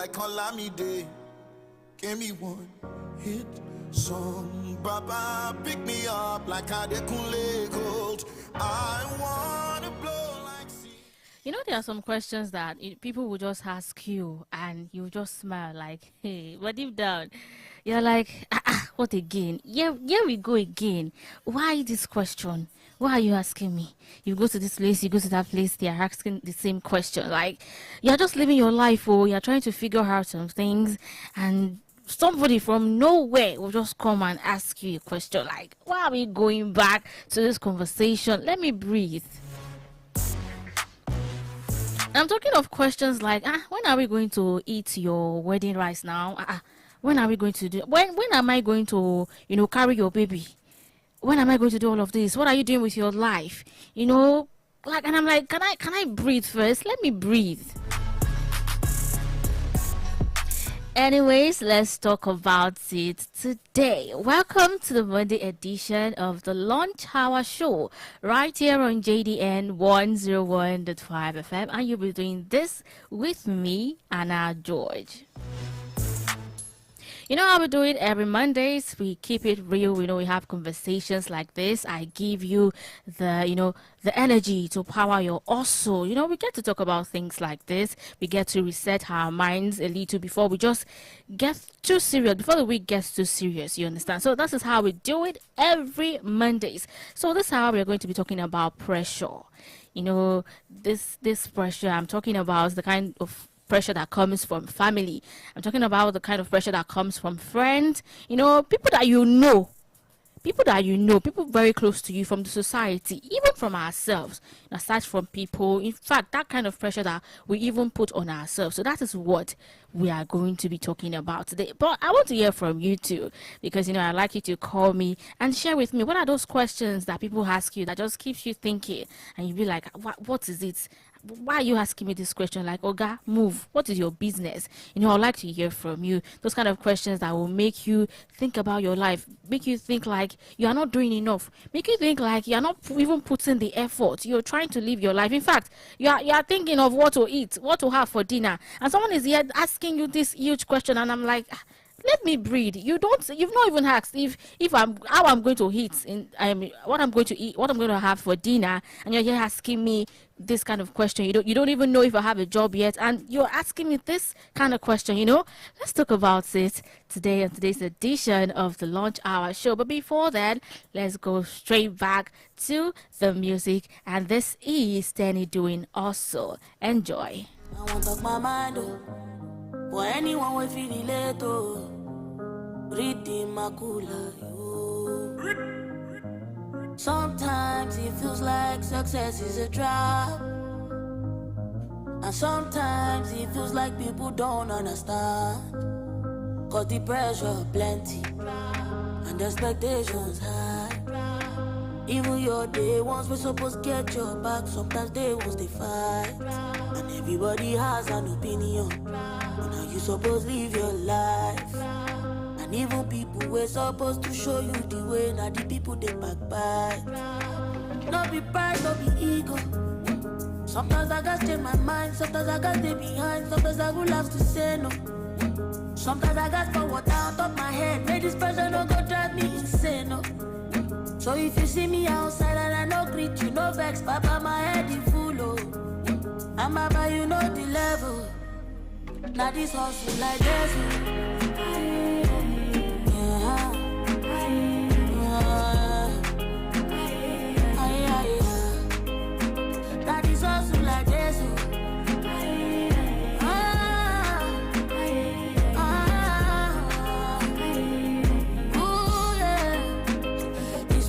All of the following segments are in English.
like OLAMIDE. Give me one hit song, Baba, pick me up like Adekunle Gold. I wanna blow like sea. You know, there are some questions that people will just ask you and you just smile like, hey, but deep down, you're like, what again? Yeah, we go again. Why this question? Why are you asking me? You go to this place, you go to that place, they are asking the same question. Like, you're just living your life, or you're trying to figure out some things, and somebody from nowhere will just come and ask you a question like, why are we going back to this conversation? Let me breathe. I'm talking of questions like, when are we going to eat your wedding rice now? When are we going to do? When am I going to, carry your baby? When am I going to do all of this? What are you doing with your life? And I'm like, can I breathe first? Let me breathe. Anyways, let's talk about it today. Welcome to the Monday edition of the Lunch Hour Show right here on JDN 101.5 FM, and you'll be doing this with me, Anna George. You know how we do it every Mondays. We keep it real. We have conversations like this. I give you the energy to power your hustle. We get to talk about things like this. We get to reset our minds a little before we just get too serious, before the week gets too serious, you understand? So this is how we do it every Mondays. So this is how we're going to be talking about pressure. This pressure I'm talking about is the kind of pressure that comes from family. I'm talking about the kind of pressure that comes from friends, people that people very close to you, from the society, even from ourselves, aside from people. In fact, that kind of pressure that we even put on ourselves. So that is what we are going to be talking about today. But I want to hear from you too, because I'd like you to call me and share with me, what are those questions that people ask you that just keeps you thinking, and you be like, what is it? Why are you asking me this question? Like, Oga, move. What is your business? I'd like to hear from you. Those kind of questions that will make you think about your life, make you think like you are not doing enough, make you think like you are not even putting the effort. You're trying to live your life. In fact, you are thinking of what to eat, what to have for dinner, and someone is here asking you this huge question, and I'm like, let me breathe. You've not even asked if I'm going to eat, what I'm going to eat, what I'm going to have for dinner, and you're here asking me this kind of question. You don't even know if I have a job yet, and you're asking me this kind of question. Let's talk about it today on today's edition of the Lunch Hour Show. But before that, let's go straight back to the music, and this is Danny doing Also. Enjoy. I want to talk my mind, for anyone we feel relate, reading my cooler, Sometimes it feels like success is a trap, and sometimes it feels like people don't understand. Cause the pressure plenty, and the expectations high. Even your day ones we're supposed to get your back, sometimes they ones they fight. And everybody has an opinion on how you supposed to live your life. And even people we're supposed to show you the way, now the people they back by. No be pride, no be ego. Sometimes I gotta change my mind, sometimes I gotta stay behind, sometimes I will have to say no. Sometimes I gotta forward down top my head, make this person don't go drive me insane, no. So if you see me outside and I no greet you, no vex, papa, my head is full, oh. And baba, you know the level. Now this hustle like this, yeah. Now this hustle like this,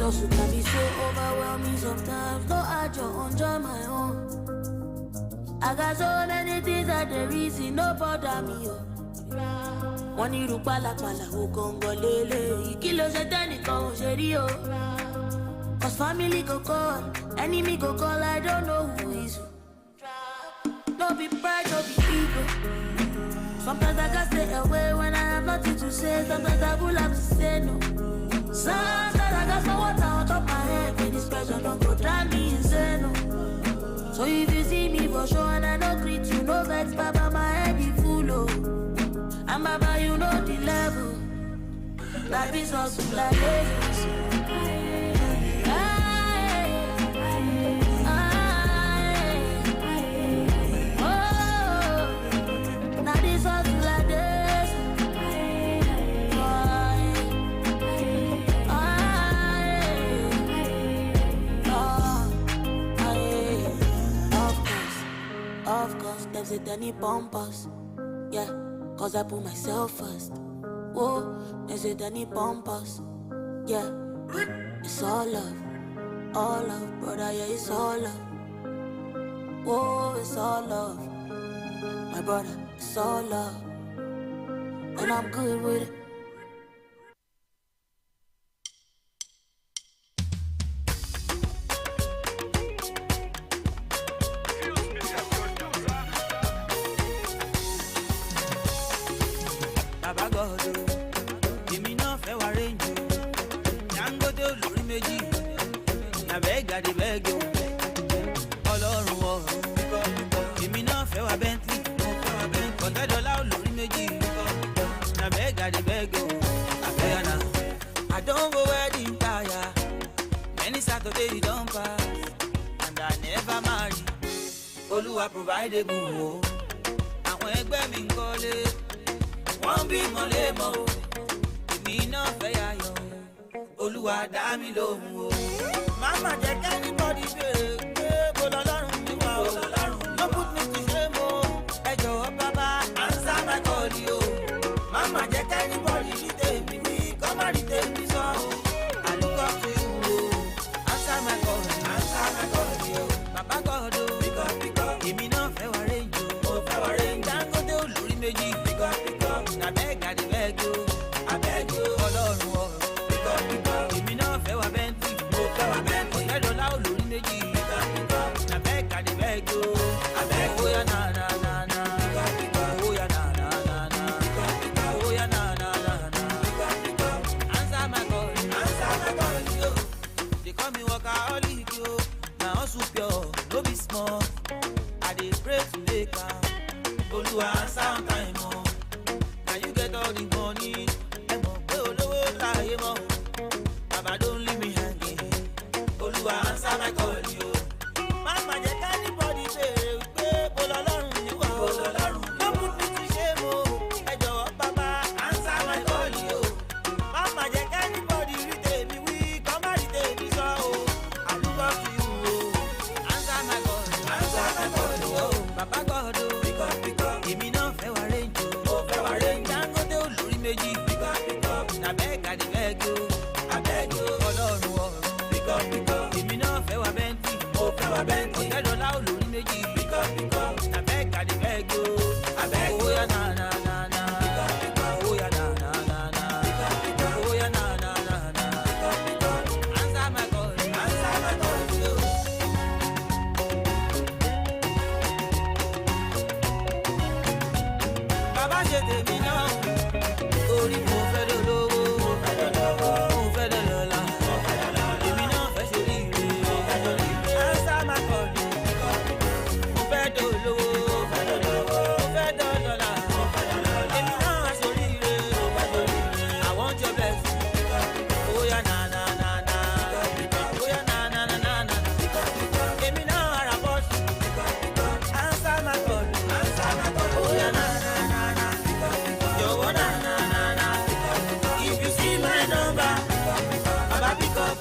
also can be so overwhelming sometimes. No, I just enjoy my own. I got so many things that the reason no bother me. One you pala who Congolele, kilo setani ko serio. Cause family go call, enemy go call, I don't know who is who. No be pride, no be ego. Sometimes I gotta stay away when I have nothing to say. Sometimes I will have to say no. Sometimes I got some water on top my head, and this pressure don't go drive me insane, no. So if you see me for sure and I don't greet you, no vex, papa, my head is full, oh. Baba, you know the level. Life is also like this. Now this hustle like this. Of course, them say they need bumpers. Yeah, cause I put myself first. Whoa, they say they need bumpers. Yeah, it's all love, brother, yeah, it's all love. Whoa, it's all love, my brother, it's all love. And I'm good with it. I don't go wedding tire. Many Saturday don't pass, and I never marry. Oluwa provide a good. And when me call won't be molemo. Me no fair yo. Oluwa da mi lohun o. Mama jẹ́ anybody bere go lọ́lọ́run mi wá o. No put me to shame o. Ẹ jọ̀wọ́ baba answer my call yo. Mama jẹ́ anybody retain me, come and retain me so. I look up to you o. Answer my call yo. Baba God o. Pick up. Èmi náà fẹ́ wá range o. Dangote olórí méjì. Pick up. Na beg I dey beg o. I beg o. Ọlọ́run o. Pick up. Èmi náà fẹ́ wá Bentley. $100 olórí méjì. Pick up. Na beg I dey beg o. I beg o. Oya na. Oya na. Oya na. Answer my call yo. They call me workaholic yo. Na hustle pure, no be small. I dey pray to make am. Oluwa answer on time o. Now you get all the money. Ẹ mọ̀ pé olówó láyé mọ́. Baba don't leave me hanging. Oluwa answer my call yo. Mama jẹ́ anybody bèrè wípé kò lọ́lọ́run ní wà o. No put me to shame o. Ẹ jọ̀wọ́ baba answer my call yo. Mama jẹ́ anybody retain me wí, come and retain me so o. I look up to you o. Answer my call yo. Baba God o. Pick up. Èmi náà fẹ́ wá range o. Dangote olórí méjì. Pick up. Na beg I dey beg o. I beg o. Ọlọ́run o. Pick up. Èmi náà fẹ́ wá Bentley. $100 olórí méjì. Pick up. Na beg I dey beg o. I beg o. Oya na. Oya na. Oya na. Answer my call yo. Baba ṣe tèmi náà, orí mo fẹ́ dolówó, mo fẹ́ dọlọ́lá, èmi náà fẹ́ ṣoríire, answer my call yo. Mo fẹ́ dolówó, mo fẹ́ dọlọ́lá, èmi náà fẹ́ ṣoríire, I want your blessing. Oya na. Oya na. Èmi náà ara bọ́ọ̀sì, answer my call yo. Oya na. Jọ̀wọ́ na. If you see my number, Baba pick up.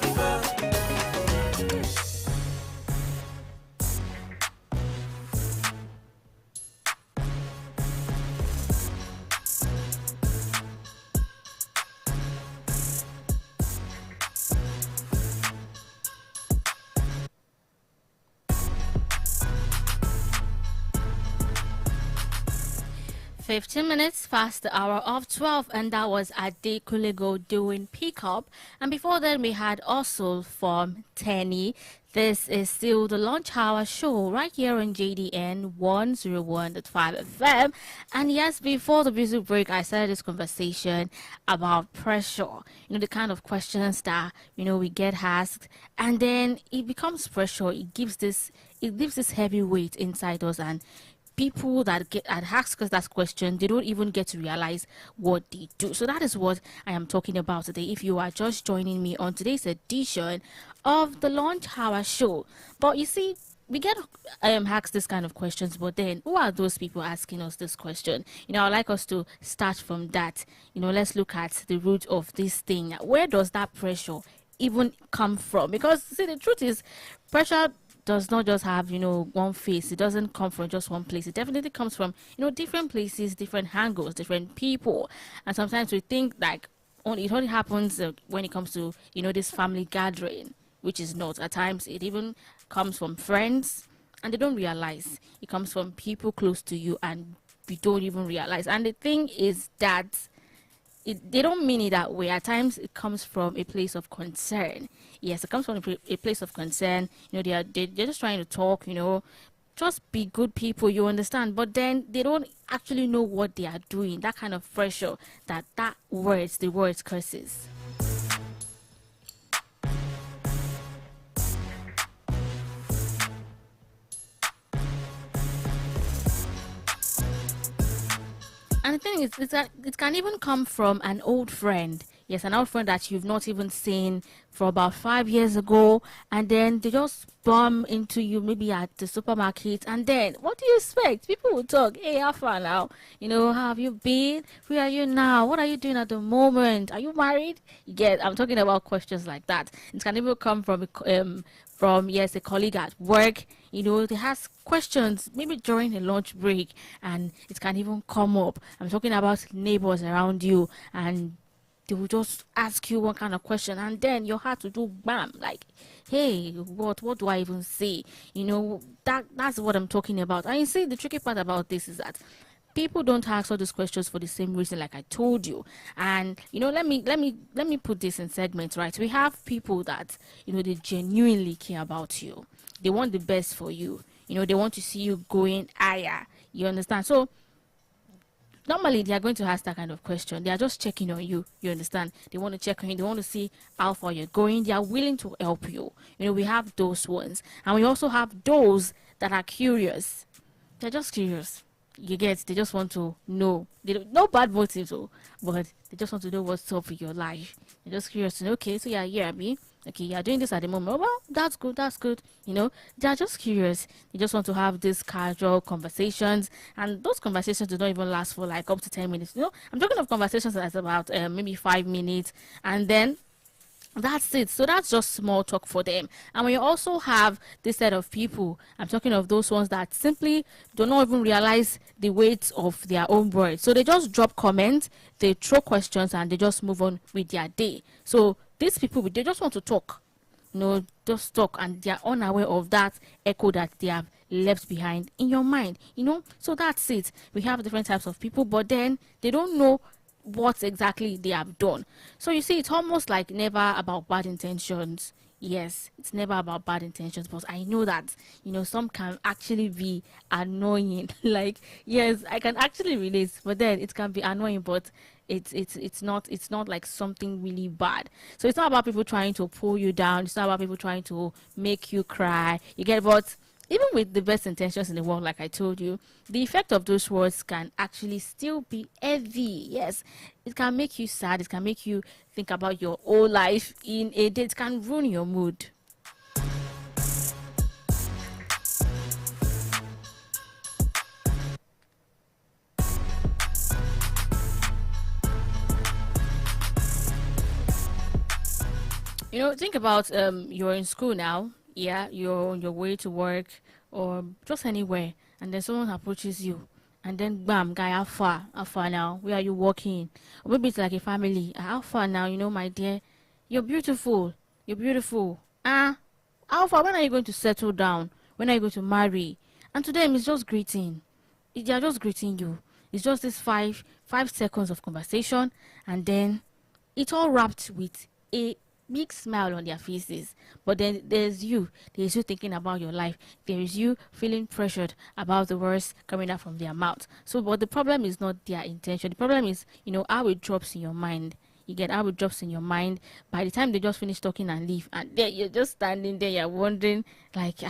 15 minutes past the hour of 12, and that was Adekunlego doing Pickup. And before then, we had also from Tenny. This is still the Lunch Hour show right here on JDN 101.5 FM. And yes, before the music break, I started this conversation about pressure. You know, the kind of questions that, you know, we get asked, and then it becomes pressure. It gives this heavy weight inside us, and people that ask us that question, they don't even get to realize what they do. So that is what I am talking about today. If you are just joining me on today's edition of the Lunch Hour Show, but you see, we get asked this kind of questions, but then who are those people asking us this question? I'd like us to start from that. Let's look at the root of this thing. Where does that pressure even come from? Because see, the truth is, pressure does not just have one face. It doesn't come from just one place. It definitely comes from different places, different angles, different people. And sometimes we think like it only happens when it comes to this family gathering, which is not. At times it even comes from friends, and they don't realize it comes from people close to you, and we don't even realize. And the thing is that they don't mean it that way. At times it comes from a place of concern. Yes, it comes from a place of concern. They're just trying to talk, just be good people, you understand, but then they don't actually know what they are doing. That kind of pressure, the words curses. And the thing is that it can even come from an old friend. Yes, an old friend that you've not even seen for about 5 years ago, and then they just bump into you maybe at the supermarket, and then what do you expect? People will talk, hey, how far now? How have you been? Where are you now? What are you doing at the moment? Are you married? I'm talking about questions like that. It can even come from a colleague at work. They ask questions maybe during a lunch break, and it can even come up. I'm talking about neighbors around you, and they will just ask you one kind of question, and then your heart will do bam, like, hey, what do I even say? That's what I'm talking about. And you see, the tricky part about this is that people don't ask all these questions for the same reason, like I told you. And let me put this in segments, right? We have people that they genuinely care about you. They want the best for you. They want to see you going higher. You understand? So normally they are going to ask that kind of question. They are just checking on you. You understand? They want to check on you. They want to see how far you're going. They are willing to help you. We have those ones, and we also have those that are curious. They're just curious. They just want to know. They don't, no bad motives, but they just want to know what's up with your life. They're just curious to know, okay, so yeah, Abby. Okay, you're doing this at the moment. Oh, well, that's good. They're just curious. They just want to have these casual conversations, and those conversations do not even last for like up to 10 minutes. I'm talking of conversations that's about maybe 5 minutes, and then that's it. So that's just small talk for them. And when you also have this set of people, I'm talking of those ones that simply do not even realize the weight of their own words. So they just drop comments, they throw questions, and they just move on with their day. So these people, they just want to talk. Just talk, and they are unaware of that echo that they have left behind in your mind. So that's it. We have different types of people, but then they don't know what exactly they have done. So you see, it's almost like never about bad intentions. Yes, it's never about bad intentions, but I know that some can actually be annoying. Like, yes, I can actually relate, but then it can be annoying, but it's not like something really bad. So it's not about people trying to pull you down. It's not about people trying to make you cry. You get what? Even with the best intentions in the world, like I told you, the effect of those words can actually still be heavy. Yes, it can make you sad. It can make you think about your whole life in a day. It can ruin your mood. Think about you're in school now. Yeah, you're on your way to work or just anywhere, and then someone approaches you, and then bam, guy, how far now? Where are you walking? Or maybe it's like a family. How far now? My dear, you're beautiful. How far? When are you going to settle down? When are you going to marry? And to them, it's just greeting. They are just greeting you. It's just this 5 seconds of conversation, and then it's all wrapped with a big smile on their faces. But then there's you thinking about your life. There is you feeling pressured about the words coming out from their mouth. So, but the problem is not their intention. The problem is, how it drops in your mind. You get how it drops in your mind. By the time they just finish talking and leave, and then you're just standing there, you're wondering, like,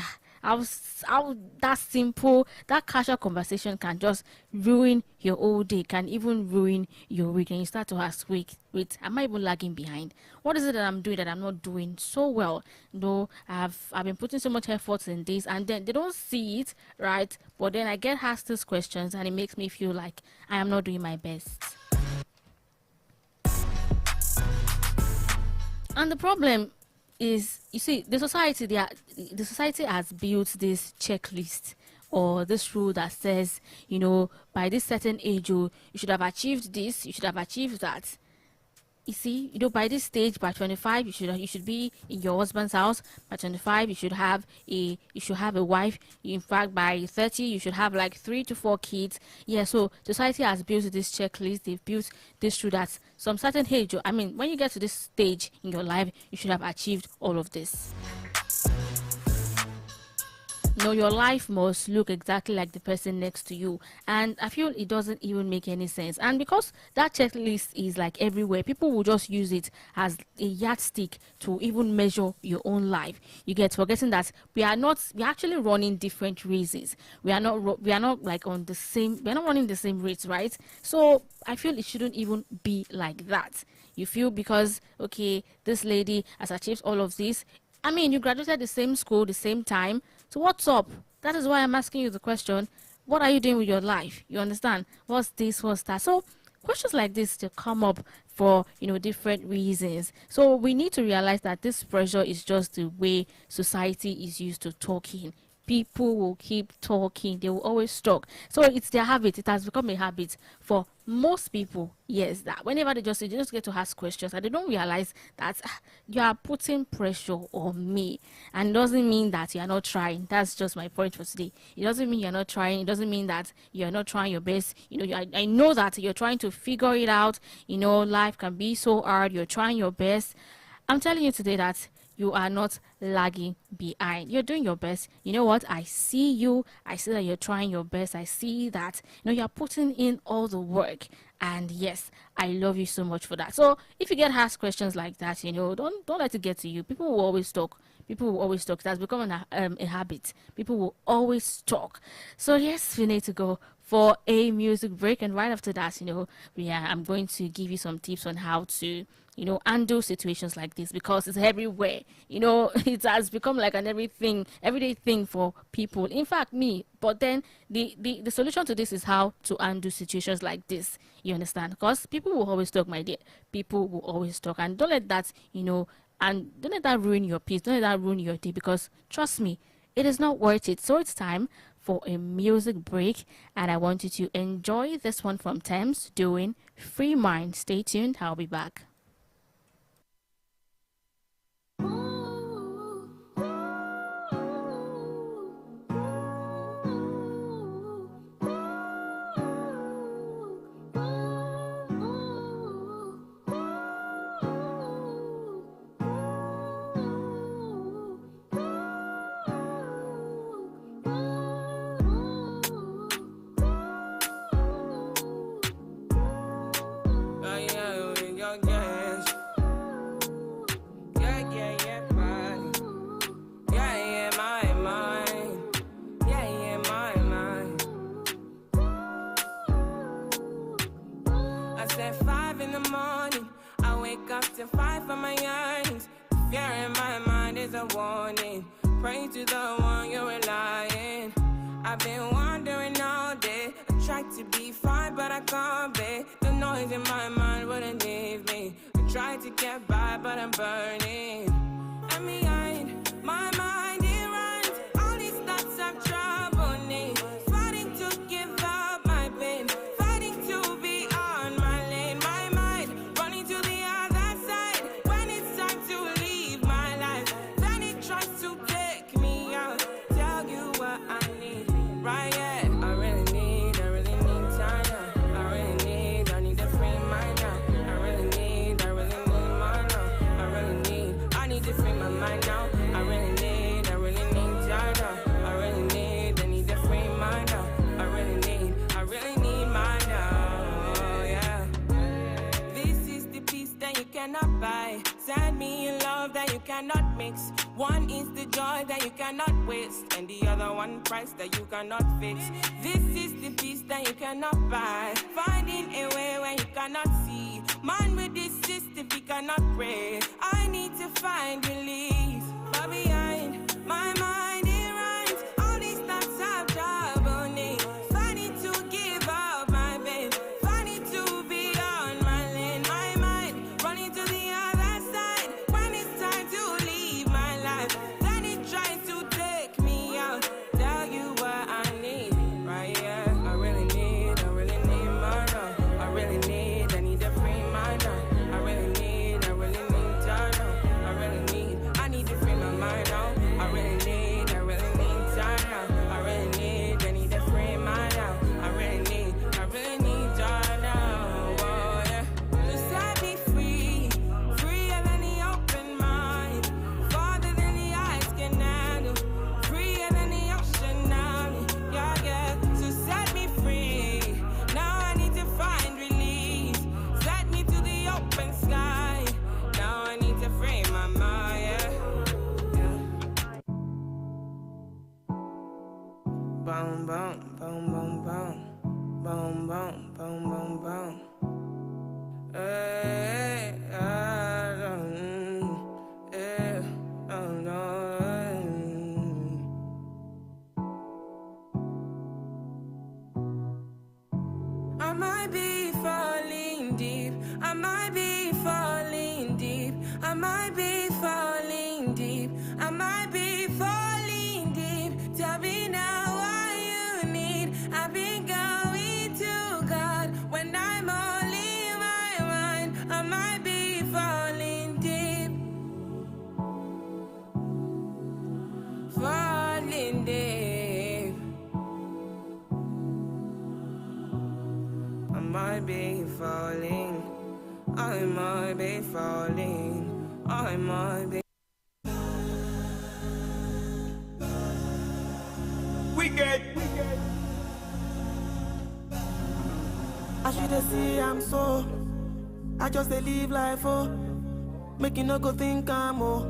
how that simple, that casual conversation can just ruin your whole day, can even ruin your week. And you start to ask, wait, am I even lagging behind? What is it that I'm doing that I'm not doing so well? No, I've been putting so much effort in this, and then they don't see it, right? But then I get asked these questions, and it makes me feel like I am not doing my best. And the problem is, you see, the society has built this checklist or this rule that says, by this certain age, you should have achieved this, you should have achieved that. You see, by this stage, by 25, you should be in your husband's house. By 25, you should have a wife. In fact, by 30, you should have like 3 to 4 kids. Yeah, so society has built this checklist. They've built this rule that some certain age, when you get to this stage in your life, you should have achieved all of this. No, your life must look exactly like the person next to you, and I feel it doesn't even make any sense. And because that checklist is like everywhere, people will just use it as a yardstick to even measure your own life. You get forgetting that we're actually running different races. We are not like on the same. We're not running the same race, right? So I feel it shouldn't even be like that. You feel because okay, this lady has achieved all of this. You graduated the same school, the same time. So what's up? That is why I'm asking you the question. What are you doing with your life? You understand? What's this? What's that? So questions like this to come up for, different reasons. So we need to realize that this pressure is just the way society is used to talking. People will keep talking. They will always talk. So it's their habit. It has become a habit for most people. Yes, that whenever they just get to ask questions and they don't realize that you are putting pressure on me. And it doesn't mean that you are not trying. That's just my point for today. It doesn't mean you're not trying. It doesn't mean that you're not trying your best. I know that you're trying to figure it out. Life can be so hard. You're trying your best. I'm telling you today that you are not lagging behind. You're doing your best. You know what? I see you. I see that you're trying your best. I see that you're putting in all the work. And yes, I love you so much for that. So if you get asked questions like that, don't let it get to you. People will always talk. People will always talk. That's become a habit. People will always talk. So yes, we need to go for a music break, and right after that, I'm going to give you some tips on how to handle situations like this, because it's everywhere. It has become like an everyday thing for people, in fact me. But then the solution to this is how to handle situations like this. You understand? Because people will always talk, my dear. People will always talk, and don't let that and don't let that ruin your peace. Don't let that ruin your day, because trust me, it is not worth it. So it's time for a music break, and I want you to enjoy this one from Thames doing Free Mind. Stay tuned. I'll be back. Pray to the one you're relying. I've been wandering all day. I tried to be fine, but I can't be. The noise in my mind wouldn't leave me. I tried to get by, but I'm burning. And behind my mind, it runs. All these thoughts have troubled me. Fighting to give up my pain. Fighting to be on my lane. My mind running to the other side. When it's time to leave my life, then it tries to take me out. Tell you what I need, right? Yeah, I really need time now. I need to free mind now. I really need my now. I need to free my mind now. cannot buy. Send me a love that you cannot mix. One is the joy that you cannot waste, and the other one price that you cannot fix. This is the peace that you cannot buy. Finding a way where you cannot see. Man with this system, he cannot pray. I need to find relief. But behind my mind, it rhymes. All these thoughts have trouble me. Funny to give up my babe. Funny to be on my lane. My mind running to the other side. When it's time to leave my life, then it tries to take me out. Tell you what I need, right? Yeah, I really need my love. I really need to free my love. I really need to know. I need to free my mind now. I really need time now. I really need to free my love. I really need time now. Oh, yeah. Just set me free, freer than the open mind, farther than the eyes can handle, freer than the ocean now. Yeah, yeah. So set me free. Now I need to find release. Set me to the open sky. Now I need to free my mind. Yeah. Boom, boom, boom, boom, boom. Boom, boom, boom, boom, boom. Hey, I don't, know. I might be falling deep. I might be falling deep. I might be falling deep. I might be falling deep. Tell me now what you need. I've been going to God when I'm all in my mind. I might be falling deep. Falling deep. I might be falling. I might be falling. I might be. I should see I'm so. I just dey live life, oh. Make you no go think I'm oh.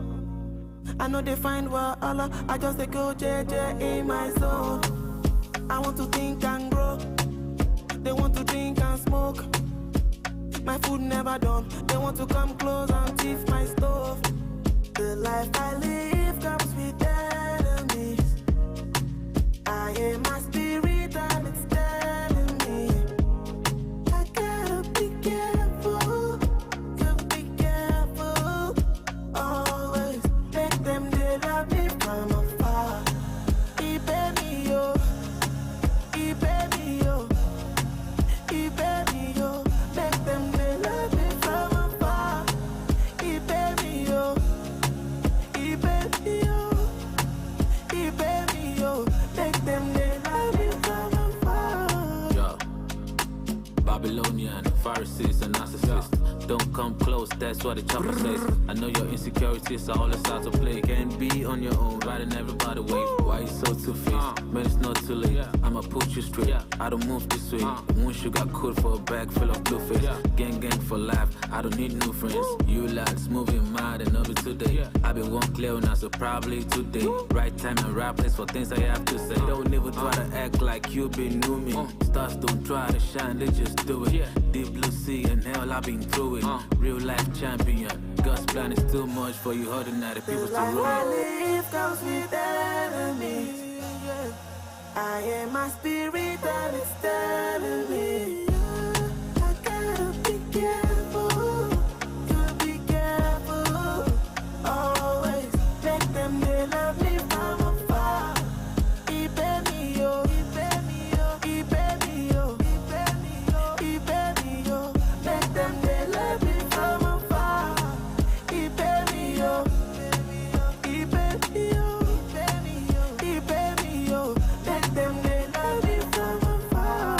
I know they find wahala. I just dey go JJ in my soul. I want to think and grow. They want to drink and smoke. My food never done. They want to come close and thief my stove. The life I live comes with enemies. I am my spirit and it's telling me I gotta be careful. Gotta be careful. Always make them they love me from afar. Baby, yo. Baby, yo. Baby, yo. Make them they love me from afar. Baby, yo. Baby, yo. Baby, yo. Make them they love me from afar. Yo, Babylonian, Pharisees and narcissists. Don't come close, that's what the chopper says. I know your insecurities are all that's out to play. Can't be on your own, riding everybody wave. Why you so two-faced? Man, it's not too late. I'ma put you straight. I don't move this way. One sugar coat for a bag full of blue face. Gang for life. I don't need new friends. You lads moving mad and over today. I've been one clear now, so probably today. Right time and right place for things I have to say. Don't ever try to act like you been new me. Stars don't try to shine, they just do it. Deep blue sea and hell, I've been through it. Real life champion. God's plan is too much for you ordinary people to I ruin. live comes with enemies. I am my spirit and it's telling me I gotta be careful. Gotta be careful. Always make them they love me from afar. Baby, yo. Baby, yo. Baby, yo. Baby, yo. Make them they love me from afar. Baby, yo. Baby, yo. Baby, yo. Make them they love me from afar.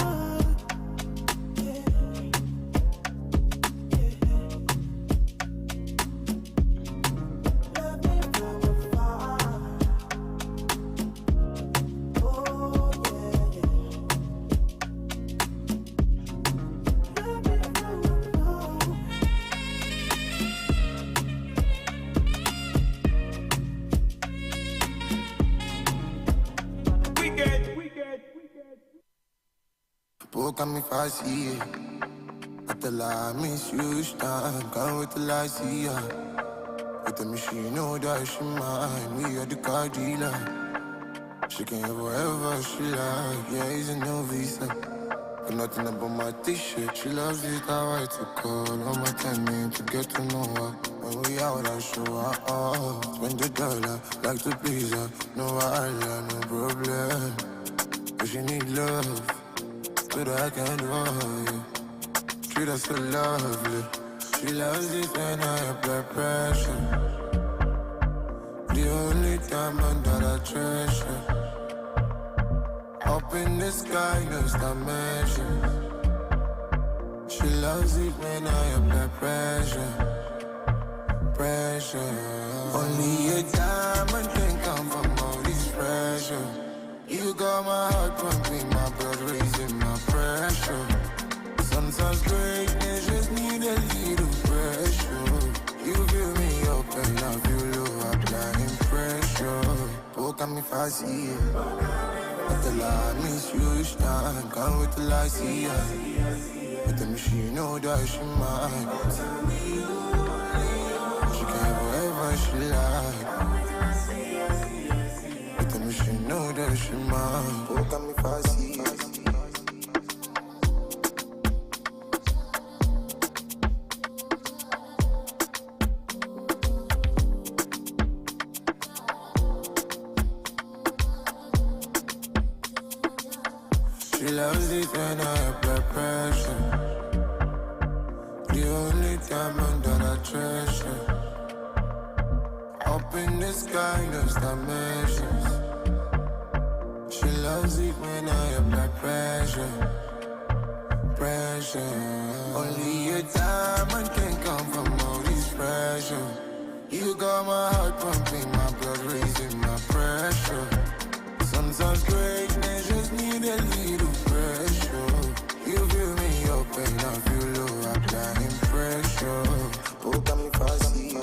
come if I see it. I tell her I miss you each time. Can't wait till I see her. With the machine, know that she mine. We are the car dealer. She can have whatever she like. Yeah, he's a no visa. Got nothing about my t-shirt. She loves it how I took call on my time to get to know her. When we out, I show her off. Spend the dollar, like to please her. No island, no problem. But she need love, so that I can do her. Treat her so lovely. She loves it when I apply pressure. The only diamond that I treasure. Up in the sky, no dimension. She loves it when I apply pressure. Pressure. Only a diamond can come from all this pressure. You got my heart pumping, my blood raising my pressure. Sometimes greatness just need a little pressure. You fill me up and I feel low, applying pressure. Oh, come if I see it. I tell her I miss you each time. Can't wait till I see her. With the machine, know that she mine. She can have whatever she like. With the machine, know that she mine. Oh, come if I see her. She loves it when I apply pressure. The only diamond that I treasure. Up in the sky, no dimensions. She loves it when I apply pressure. Pressure. Only a diamond can come from all this pressure. You got my heart pumping, my blood raising my pressure. Sometimes greatness just need a little pressure. You fill me up and I feel low, applying pressure. Oh, come if I see it.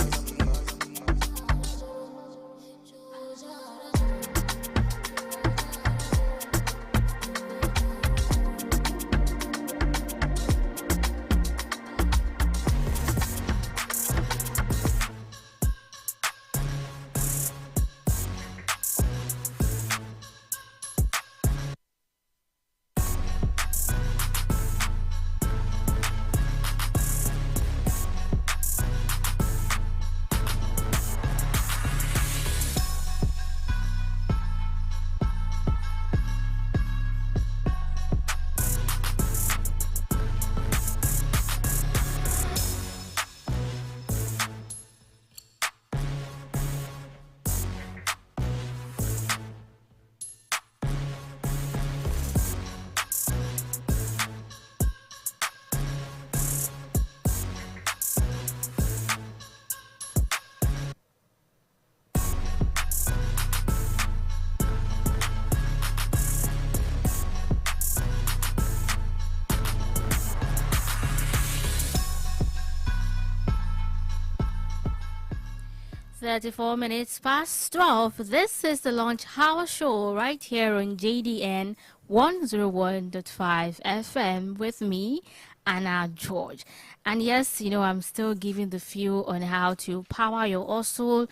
Thirty-four minutes past 12. This is the Lunch Hour Show right here on JDN 101.5 FM with me, Anna George. And yes, I'm still giving the feel on how to power your hustle,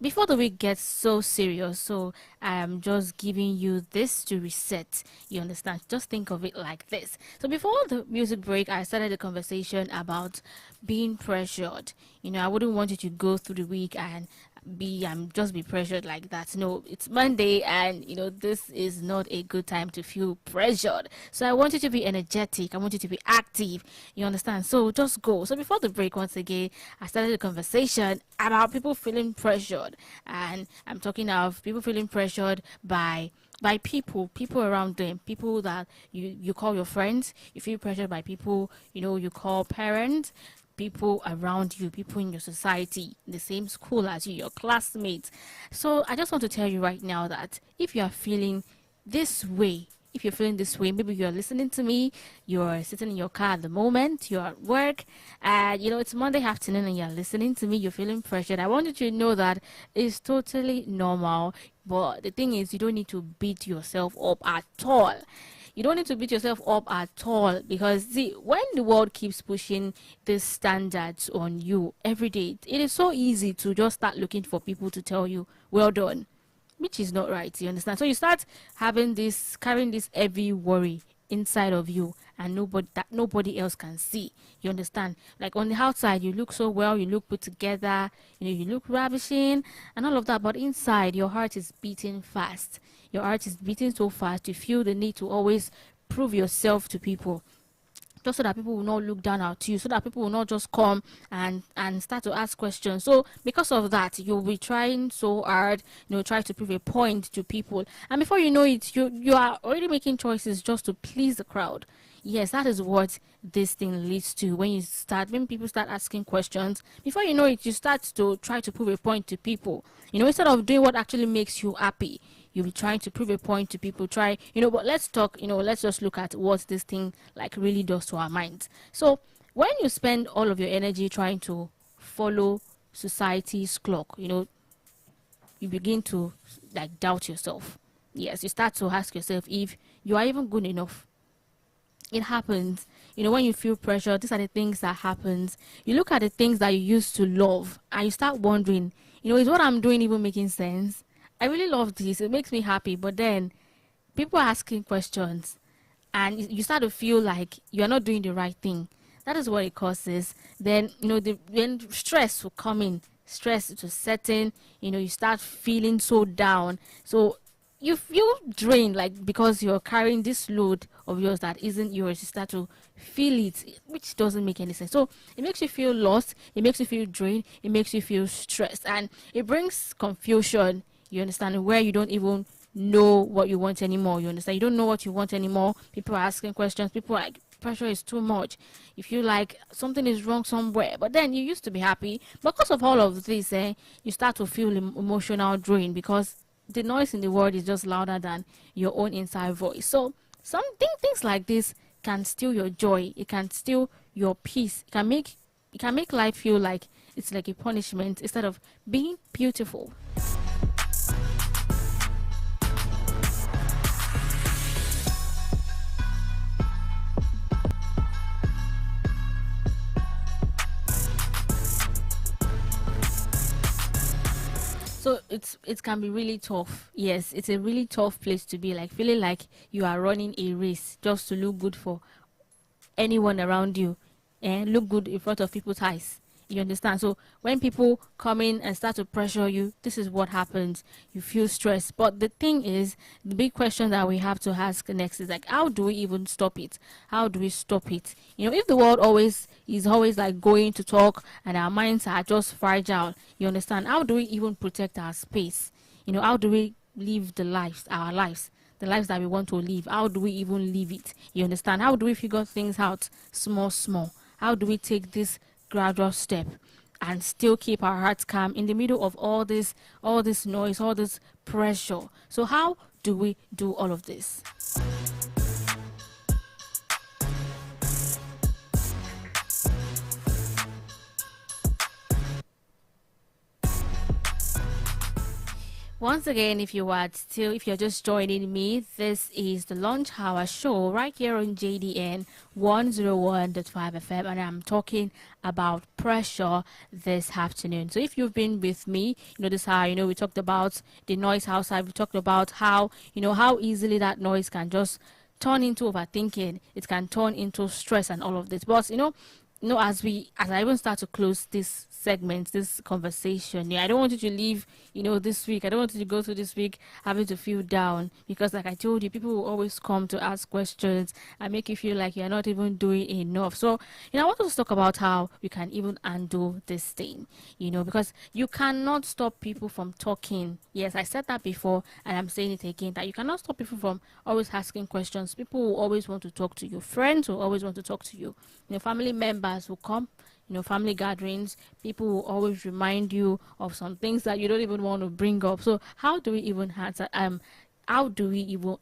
before the week gets so serious. So I'm just giving you this to reset. You understand? Just think of it like this. So before the music break, I started a conversation about being pressured. I wouldn't want you to go through the week and just be pressured like that. No, it's Monday and this is not a good time to feel pressured. So I want you to be energetic. I want you to be active. You understand? So just go. So before the break, once again, I started a conversation about people feeling pressured, and I'm talking of people feeling pressured by people around them, people that you call your friends. You feel pressured by people you call parents, people around you, people in your society, the same school as you, your classmates. So I just want to tell you right now that if you are feeling this way, maybe you're listening to me, you're sitting in your car at the moment, you're at work, and it's Monday afternoon and you're listening to me, you're feeling pressured. I want you to know that it's totally normal, but the thing is, you don't need to beat yourself up at all. You don't need to beat yourself up at all, because see, when the world keeps pushing these standards on you every day, it is so easy to just start looking for people to tell you, well done, which is not right. You understand? So you start having this, carrying this heavy worry inside of you, and nobody else can see. You understand? Like on the outside, you look so well, you look put together, you look ravishing and all of that, but inside your heart is beating fast. Your heart is beating so fast, you feel the need to always prove yourself to people, just so that people will not look down at you, so that people will not just come and start to ask questions. So because of that, you'll be trying so hard, try to prove a point to people, and before you know it, you are already making choices just to please the crowd. Yes, that is what this thing leads to. When people start asking questions, before you know it, you start to try to prove a point to people, instead of doing what actually makes you happy. You'll be trying to prove a point to people, but let's talk, let's just look at what this thing like really does to our minds. So when you spend all of your energy trying to follow society's clock, you begin to like doubt yourself. Yes, you start to ask yourself if you are even good enough. It happens, when you feel pressure, these are the things that happens. You look at the things that you used to love and you start wondering, is what I'm doing even making sense? I really love this. It makes me happy. But then people are asking questions and you start to feel like you're not doing the right thing. That is what it causes. Then, when stress will come in, stress to set in, you start feeling so down. So you feel drained, like because you're carrying this load of yours that isn't yours. You start to feel it, which doesn't make any sense. So it makes you feel lost. It makes you feel drained. It makes you feel stressed. And it brings confusion. You understand, where you don't even know what you want anymore. You understand, you don't know what you want anymore. People are asking questions. People are like, pressure is too much. You feel like something is wrong somewhere. But then you used to be happy. Because of all of this, you start to feel emotional drain, because the noise in the world is just louder than your own inside voice. So things like this can steal your joy. It can steal your peace. It can make life feel like it's like a punishment instead of being beautiful. So it can be really tough. Yes, it's a really tough place to be, like feeling like you are running a race just to look good for anyone around you and look good in front of people's eyes. You understand? So when people come in and start to pressure you, this is what happens. You feel stressed. But the thing is, the big question that we have to ask next is like, how do we even stop it? How do we stop it? If the world is always like going to talk and our minds are just fragile, you understand? How do we even protect our space? How do we live our lives? The lives that we want to live, how do we even live it? You understand? How do we figure things out small? How do we take this gradual step and still keep our hearts calm in the middle of all this noise, all this pressure? So how do we do all of this? Once again, if you're just joining me, this is the Lunch Hour Show right here on JDN 101.5 FM, and I'm talking about pressure this afternoon. So if you've been with me, this hour, we talked about the noise outside. We talked about how easily that noise can just turn into overthinking. It can turn into stress and all of this. But as I even start to close this segment, this conversation, I don't want you to leave, this week. I don't want you to go through this week having to feel down, because like I told you, people will always come to ask questions and make you feel like you're not even doing enough. So, I want us to talk about how we can even undo this thing, because you cannot stop people from talking. Yes, I said that before and I'm saying it again, that you cannot stop people from always asking questions. People will always want to talk to you. Friends will always want to talk to you. Family members will come, family gatherings, people will always remind you of some things that you don't even want to bring up. So how do we even answer, how do we even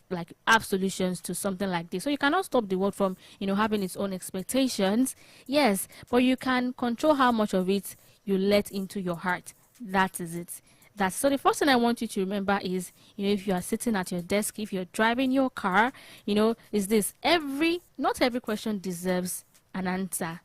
like have solutions to something like this? So you cannot stop the world from, having its own expectations. Yes, but you can control how much of it you let into your heart. That is it. that. So the first thing I want you to remember is, if you are sitting at your desk, if you're driving your car, is this: not every question deserves an answer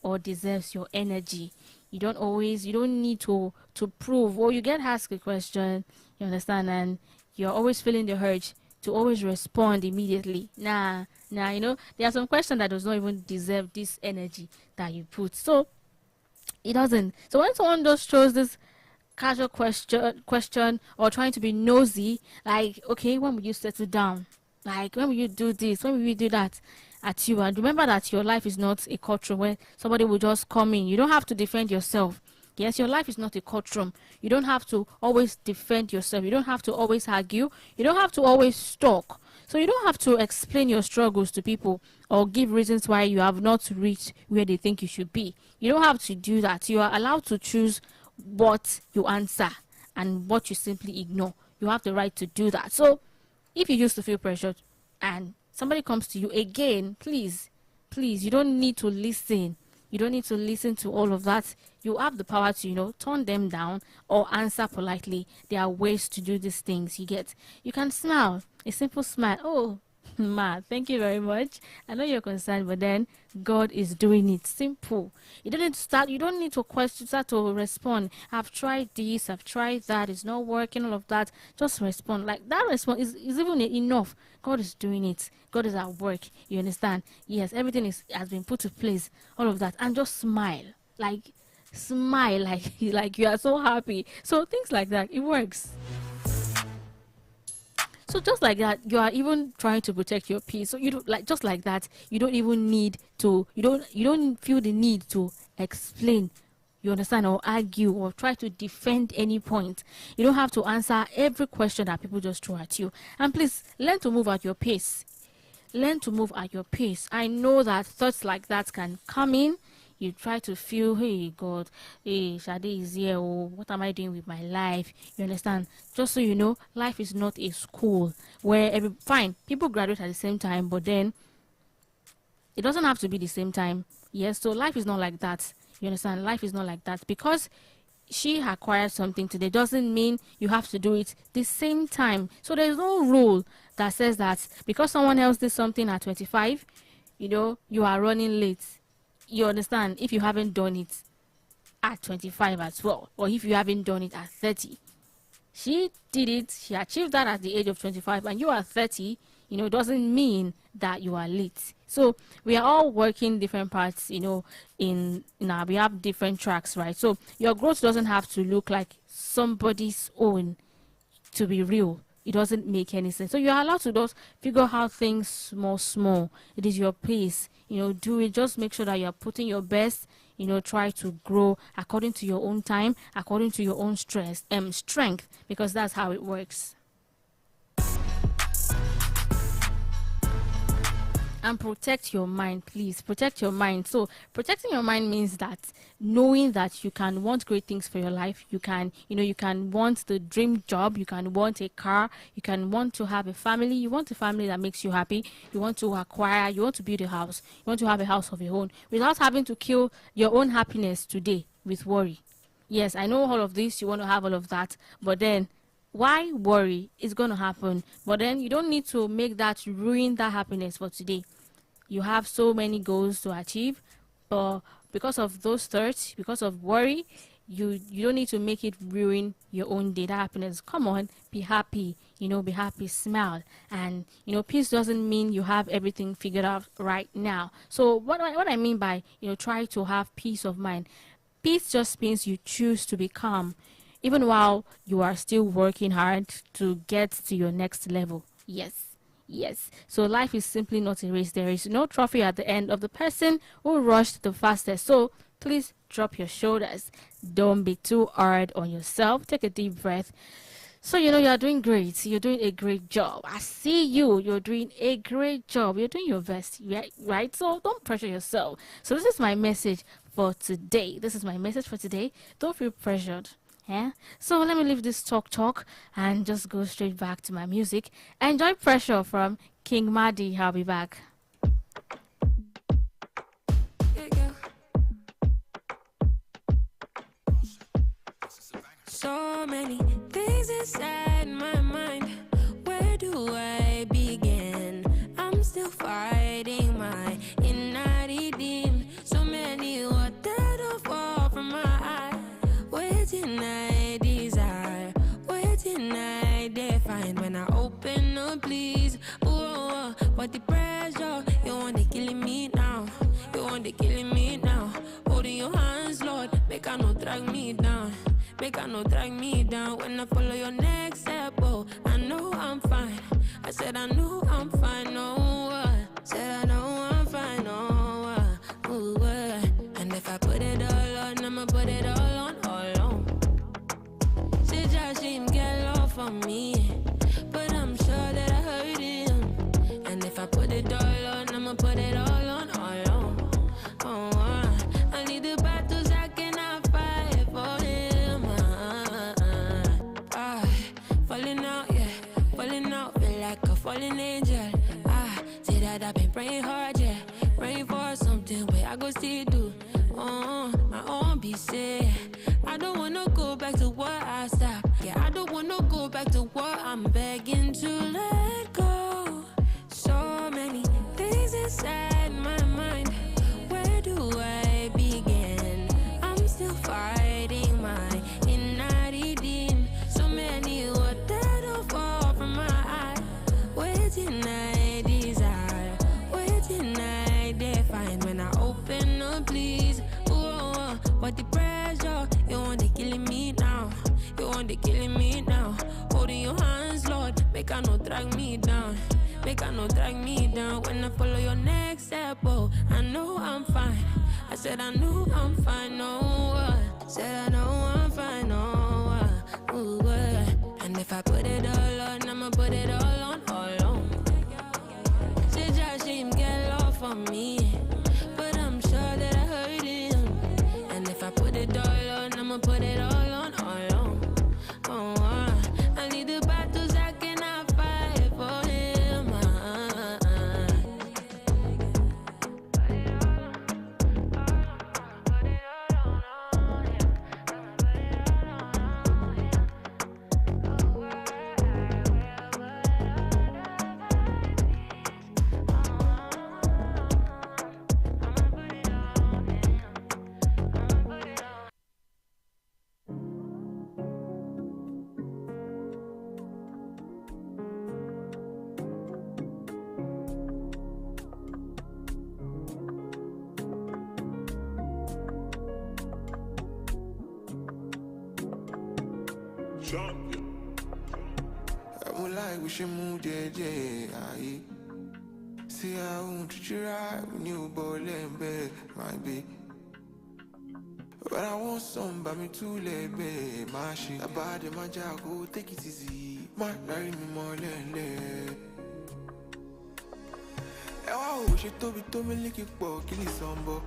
or deserves your energy. You don't need to prove, or you get asked a question, you understand, and you're always feeling the urge to always respond immediately. Nah, there are some questions that does not even deserve this energy that you put. So it doesn't. So when someone just throws this casual question or trying to be nosy, like, okay, when will you settle down? Like, when will you do this? When will you do that? At you. And remember that your life is not a courtroom where somebody will just come in. You don't have to defend yourself. Yes, your life is not a courtroom. You don't have to always defend yourself. You don't have to always argue. You don't have to always talk. So you don't have to explain your struggles to people or give reasons why you have not reached where they think you should be. You don't have to do that. You are allowed to choose what you answer and what you simply ignore. You have the right to do that. So if you used to feel pressured and somebody comes to you again, please, you don't need to listen. You don't need to listen to all of that. You have the power to, turn them down or answer politely. There are ways to do these things. You can smile. A simple smile. Oh, ma, thank you very much. I know you're concerned, but then God is doing it. Simple. You don't need to start to respond. I've tried this, I've tried that, it's not working, all of that. Just respond. Like, that response is even enough. God is doing it. God is at work. You understand? Yes, everything has been put to place. All of that. And just smile. Like like you are so happy. So things like that, it works. So just like that, you are even trying to protect your peace. So you don't just like that. You don't even need to. You don't feel the need to explain. You understand, or argue, or try to defend any point. You don't have to answer every question that people just throw at you. And please learn to move at your pace. Learn to move at your pace. I know that thoughts like that can come in. You try to feel, hey, God, hey, Shade is here. Oh, what am I doing with my life? You understand? Just so you know, life is not a school where fine, people graduate at the same time, but then it doesn't have to be the same time. Yes, so life is not like that. You understand? Life is not like that. Because she acquired something today doesn't mean you have to do it the same time. So there's no rule that says that because someone else did something at 25, you are running late. You understand? If you haven't done it at 25 as well, or if you haven't done it at 30, she did it, she achieved that at the age of 25, and you are 30, doesn't mean that you are late. So we are all working different parts, we have different tracks, right? So your growth doesn't have to look like somebody's own to be real. It doesn't make any sense. So you're allowed to just figure out things small. It is your pace. Do it. Just make sure that you're putting your best. Try to grow according to your own time, according to your own strength, because that's how it works. And protect your mind, please. Protect your mind. So protecting your mind means that knowing that you can want great things for your life. You can want the dream job. You can want a car. You can want to have a family. You want a family that makes you happy. You want to acquire. You want to build a house. You want to have a house of your own without having to kill your own happiness today with worry. Yes, I know all of this. You want to have all of that. But then why worry? It's going to happen. But then you don't need to make that ruin that happiness for today. You have so many goals to achieve, but because of those thoughts, because of worry, you don't need to make it ruin your own day. That happiness. Come on, be happy. Be happy, smile. And peace doesn't mean you have everything figured out right now. So what I mean by try to have peace of mind. Peace just means you choose to be calm, even while you are still working hard to get to your next level. Yes. So life is simply not a race. There is no trophy at the end of the person who rushed the fastest. So please drop your shoulders. Don't be too hard on yourself. Take a deep breath. So you are doing great. You're doing a great job. I see you. You're doing a great job. You're doing your best, right? So don't pressure yourself. So this is my message for today. Don't feel pressured. Yeah. So let me leave this talk and just go straight back to my music. Enjoy Pressure from King Madi. I'll be back. So many things inside my mind. Where do I begin? I'm still fighting my inner demon. So many what that don't fall from my eye. Waiting I desire, waiting I define. When I open up, please. Ooh, but the pressure, you want to killing me now. You want to killing me now. Holding your hands, Lord, make I no drag me down. Make I no drag me down. When I follow your next step, oh, I know I'm fine. I said I know I'm fine, oh, said I know I'm fine, oh, ooh, and if I put it all on, I'ma put it all on. Say Josh, him get love for me, but I'm sure that I hurt him. And if I put it all on, I'ma put it all on, I need the battles I cannot fight for him. Falling out, yeah, falling out, feel like a fallen angel. Say that I've been praying hard, yeah, praying for something where I go still do. My own be said. I don't wanna go back to what I stopped. Yeah, I don't wanna go back to what I'm begging to let go. So many things inside my mind. Where do I begin? I'm still fighting my inner demon. So many what that don't fall from my eye. Waiting I desire, waiting I define. When I open up, please. Ooh, but the pressure, you want to killing me now. You want to killing me now. Holding your hands, Lord, make I no drag me down. Make I no drag me down. When I follow your next step, oh, I know I'm fine. I said I know I'm fine, oh, said I know I'm fine, oh, ooh, and if I put it all on, I'ma put it all on, Say Josh, him get love for me, but I'm sure that I hurt him. And if I put it all on, I'ma put it all on, I need the battles I cannot fight for him. I like we should move there, yeah. See I won't treat you right when you boy let bed, might be. But I want some by me too late, babe. My shit, I bought it, my job, go take it easy. My marry me more than I wish you told me like it, kill it some bo.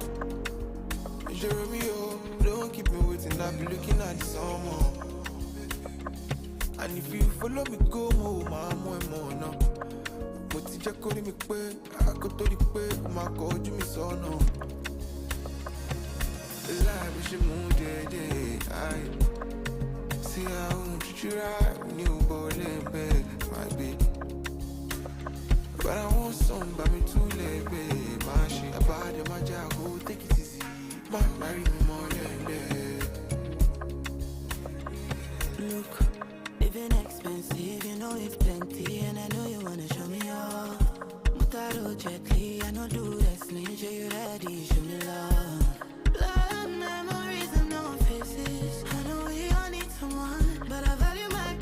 Jeremy, don't keep me waiting, I'll be looking at the summer. And if you follow me, go home, I'm more now. But if you call me quick, I go to the quick, my God, you miss on no. Life we should move there, I see I won't treat you right when you boy let bed, might be. But I want some by me too late, babe. My shit, I bought it, my job, go take it easy. My marry me more than that. Look. Living expensive, you know it's plenty, and I know you wanna show me off. Mutaro gently, I know do wrestling, show you ready, show me love. Blood memories and no faces. I know we all need someone, but I value my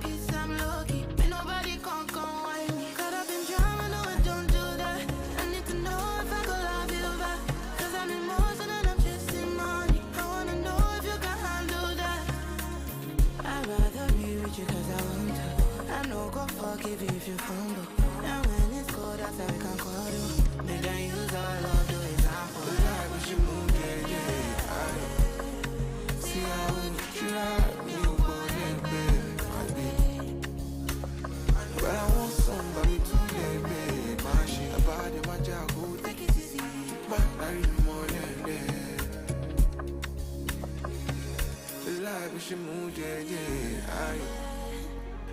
we should move, yeah.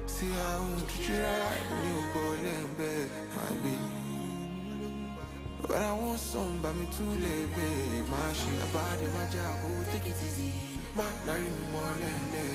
See how I treat you right when you go in bed, might be. But I want some by me too late, babe. My shit about it, my job, oh, take it easy. My life more than that.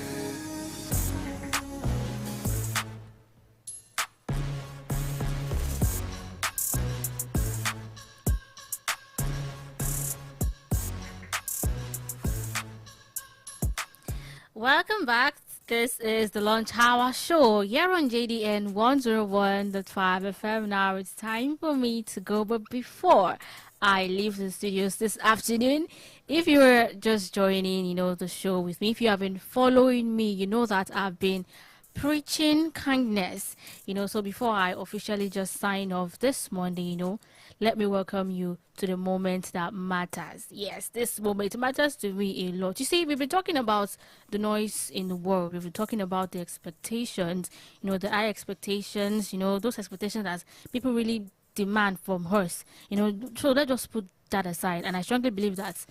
Welcome back. This is the Lunch Hour Show here on JDN 101.5 FM. Now it's time for me to go, but before I leave the studios this afternoon, if you were just joining, the show with me, if you have been following me, you know that I've been preaching kindness, so before I officially just sign off this Monday, let me welcome you to the moment that matters. Yes, this moment matters to me a lot. You see, we've been talking about the noise in the world. We've been talking about the expectations, the high expectations, those expectations that people really demand from us. So let's just put that aside. And I strongly believe that,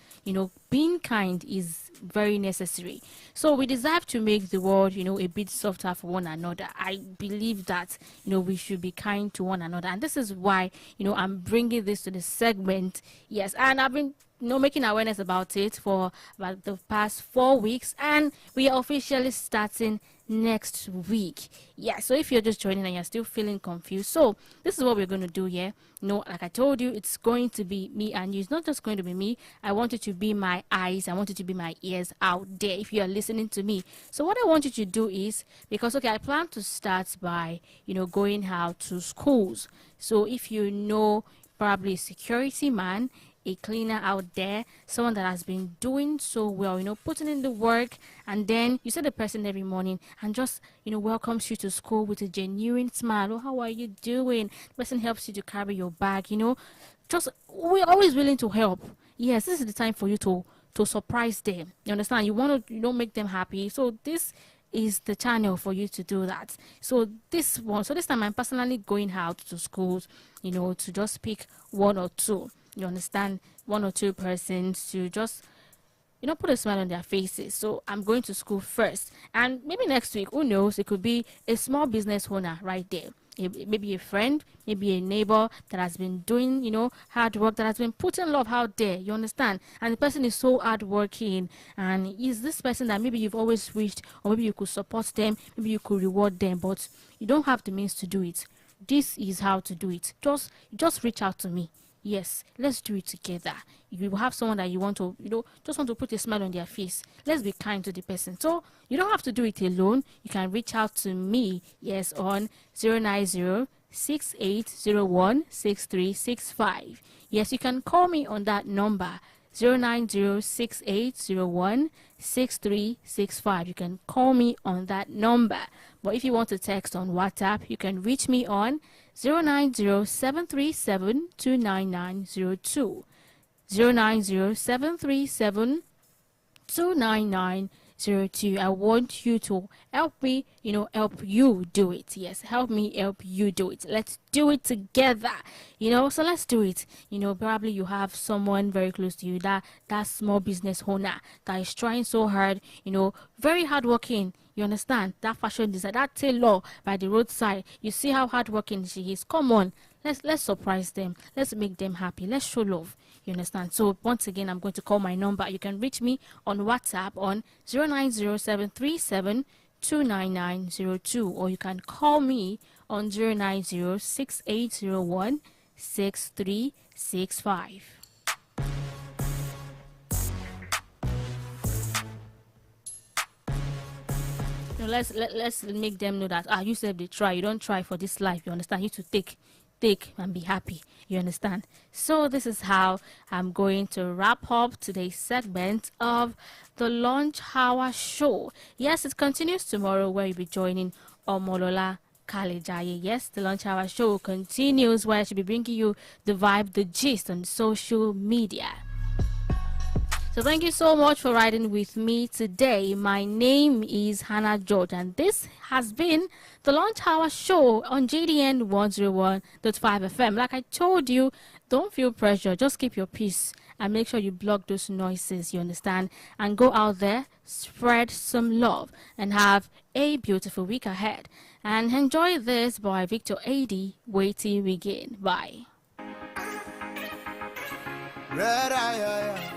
being kind is very necessary. So we deserve to make the world, a bit softer for one another. I believe that, we should be kind to one another. And this is why, I'm bringing this to the segment. Yes, and I've been making awareness about it for about the past 4 weeks, and we are officially starting next week. Yeah, so if you're just joining and you're still feeling confused, so this is what we're going to do here. Like I told you, it's going to be me and you. It's not just going to be me. I want you to be my eyes. I want you to be my ears out there if you are listening to me. So what I want you to do is, because I plan to start by going out to schools. So if probably a security man, a cleaner out there, someone that has been doing so well, putting in the work, and then you see the person every morning and just welcomes you to school with a genuine smile. Oh, how are you doing? The person helps you to carry your bag. Just we're always willing to help. Yes, this is the time for you to surprise them. You understand? You want to make them happy. So this is the channel for you to do that. So this time I'm personally going out to schools, to just pick one or two. You understand? One or two persons to just put a smile on their faces. So I'm going to school first, and maybe next week, who knows, it could be a small business owner right there, maybe a friend, maybe a neighbor that has been doing hard work, that has been putting love out there. You understand? And the person is so hardworking, and is this person that maybe you've always wished, or maybe you could support them, maybe you could reward them, but you don't have the means to do it. This is how to do it. Just reach out to me. Yes, let's do it together. You have someone that you want to, just want to put a smile on their face. Let's be kind to the person. So you don't have to do it alone. You can reach out to me, yes, on 090-6801-6365. Yes, you can call me on that number, 090-6801-6365. You can call me on that number. But if you want to text on WhatsApp, you can reach me on 090-737-29902. 090-737-29902. I want you to help me, help you do it. Yes, help me help you do it. Let's do it together. So let's do it. Probably you have someone very close to you, that small business owner that is trying so hard, very hardworking. You understand? That fashion designer, that tailor by the roadside. You see how hardworking she is. Come on, let's surprise them. Let's make them happy. Let's show love. You understand? So once again, I'm going to call my number. You can reach me on WhatsApp on 090-737-29902, or you can call me on 090-6801-6365. Let's make them know that you said they try. You don't try for this life. You understand? You to take and be happy. You understand? So this is how I'm going to wrap up today's segment of the Lunch Hour Show. Yes, it continues tomorrow, where you'll be joining Omolola Kalejaye. Yes, the Lunch Hour Show continues, where I should be bringing you the vibe, the gist on social media. So thank you so much for riding with me today. My name is Hannah George, and this has been the Lunch Hour Show on JDN 101.5 FM. Like I told you, don't feel pressure. Just keep your peace and make sure you block those noises, you understand, and go out there, spread some love, and have a beautiful week ahead. And enjoy this by Victor AD, Wait Till We Begin. Bye. Red eye,